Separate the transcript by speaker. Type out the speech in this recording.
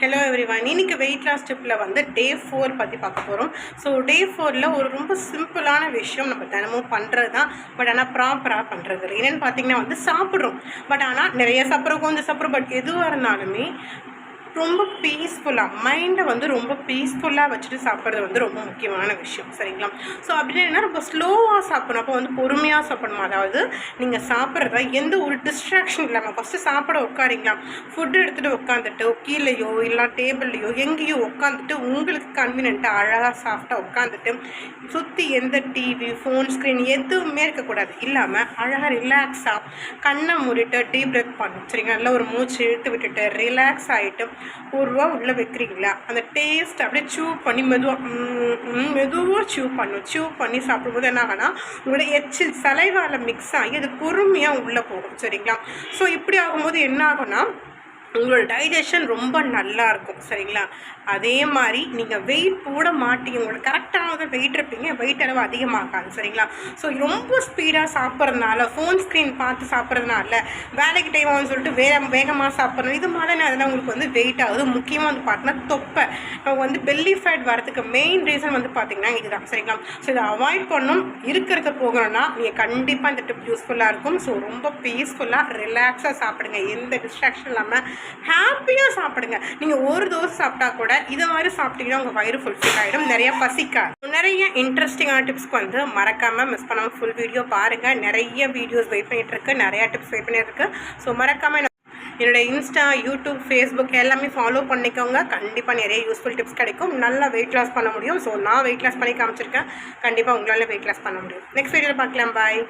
Speaker 1: Hello everyone. இன்னைக்கு weight loss டிப்பில் வந்து டே 4 பற்றி பார்க்க போகிறோம். ஸோ டே 4ல் ஒரு ரொம்ப சிம்பிளான விஷயம் நம்ம தினமும் பண்ணுறது தான். பட் ஆனால் ப்ராப்பராக பண்ணுறது இல்லை. என்னென்னு பார்த்தீங்கன்னா வந்து சாப்பிட்றோம். பட் ஆனால் நிறைய சாப்பிட்றோம், கொஞ்சம் சாப்பிட்றோம். பட் எதுவாக இருந்தாலுமே ரொம்ப பீஸ்ஃபுல்லாக மைண்டை வந்து ரொம்ப பீஸ்ஃபுல்லாக வச்சுட்டு சாப்பிட்றது வந்து ரொம்ப முக்கியமான விஷயம். சரிங்களா? ஸோ அப்படின்னா ரொம்ப ஸ்லோவாக சாப்பிடணும். அப்போ வந்து பொறுமையாக சாப்பிடணும். அதாவது நீங்கள் சாப்பிட்றத எந்த ஒரு டிஸ்ட்ராக்ஷன் இல்லாமல் ஃபஸ்ட்டு சாப்பிட உட்காரிங்களா, ஃபுட்டு எடுத்துகிட்டு உட்காந்துட்டு கீழேயோ இல்லை டேபிள்லையோ எங்கேயோ உட்காந்துட்டு உங்களுக்கு கன்வீனியன்ட்டாக அழகாக சாஃப்டாக உட்காந்துட்டு சுற்றி எந்த டிவி ஃபோன் ஸ்க்ரீன் எதுவுமே இருக்கக்கூடாது. இல்லாமல் அழகாக ரிலாக்ஸாக கண்ணை மூடிட்டு டீப் பிரெத் பண்ணணும். சரிங்களா? நல்லா ஒரு மூச்சு இழுத்து விட்டுட்டு ரிலாக்ஸ் ஆகிட்டு ஒரு ரூபா உள்ளே வைக்கிறீங்களா, அந்த டேஸ்ட் அப்படியே சூவ் பண்ணி மெதுவாக சூவ் பண்ணி சாப்பிடும்போது என்ன ஆகுனா உங்களோட எச்சில் சலைவால் மிக்ஸ் ஆகி அது பொறுமையாக உள்ளே போகும். சரிங்களா? ஸோ இப்படி ஆகும்போது என்ன ஆகும்னா உங்களோட டைஜஷன் ரொம்ப நல்லா இருக்கும். சரிங்களா? அதே மாதிரி நீங்கள் வெயிட் போட மாட்டீங்க. உங்களுக்கு கரெக்டாக வெயிட் இருப்பீங்க, வெயிட் அளவு அதிகமாகாது. சரிங்களா? ஸோ ரொம்ப ஸ்பீடாக சாப்பிட்றதுனால, ஃபோன் ஸ்க்ரீன் பார்த்து சாப்பிட்றதுனால, வேலைக்கு டைம் ஆகும்னு சொல்லிட்டு வேகமாக சாப்பிட்றது, இது மாதிரி அதெல்லாம் உங்களுக்கு வந்து வெயிட் ஆகுது. முக்கியமாக வந்து பார்த்தீங்கன்னா தொப்பை வந்து பெல்லி ஃபேட் வரதுக்கு மெயின் ரீசன் வந்து பார்த்திங்கன்னா இதுதான். சரிங்களா? ஸோ இதை அவாய்ட் பண்ணணும். இருக்கிறத போகணும்னா நீங்கள் கண்டிப்பாக இந்த டிப் யூஸ்ஃபுல்லாக இருக்கும். ஸோ ரொம்ப பீஸ்ஃபுல்லாக ரிலாக்ஸாக சாப்பிடுங்க. எந்த டிஸ்ட்ராக்ஷன் இல்லாமல் ஹாப்பியாக சாப்பிடுங்க. நீங்கள் ஒரு தோசை சாப்பிட்டா கூட இதை மாதிரி சாப்பிட்டீங்கன்னா உங்கள் வயிறு ஃபுல்ஃபில் ஆகிடும், நிறைய பசிக்காது. நிறைய இன்ட்ரெஸ்டிங்கான டிப்ஸ்க்கு வந்து மறக்காமல் மிஸ் பண்ணாமல் ஃபுல் வீடியோ பாருங்கள். நிறைய வீடியோஸ் வெயிட் பண்ணிகிட்ருக்கு, நிறையா டிப்ஸ் வெயிட் பண்ணிகிட்ருக்கு. ஸோ மறக்காமல் என்னோடய இன்ஸ்டா, யூடியூப், ஃபேஸ்புக் எல்லாமே ஃபாலோ பண்ணிக்கோங்க. கண்டிப்பாக நிறைய யூஸ்ஃபுல் டிப்ஸ் கிடைக்கும். நல்லா வெயிட் லாஸ் பண்ண முடியும். ஸோ நான் வெயிட் லாஸ் பண்ணி காமிச்சிருக்கேன். கண்டிப்பாக உங்களால் வெயிட் லாஸ் பண்ண முடியும். நெக்ஸ்ட் வீடியோவில் பார்க்கலாம். பாய்.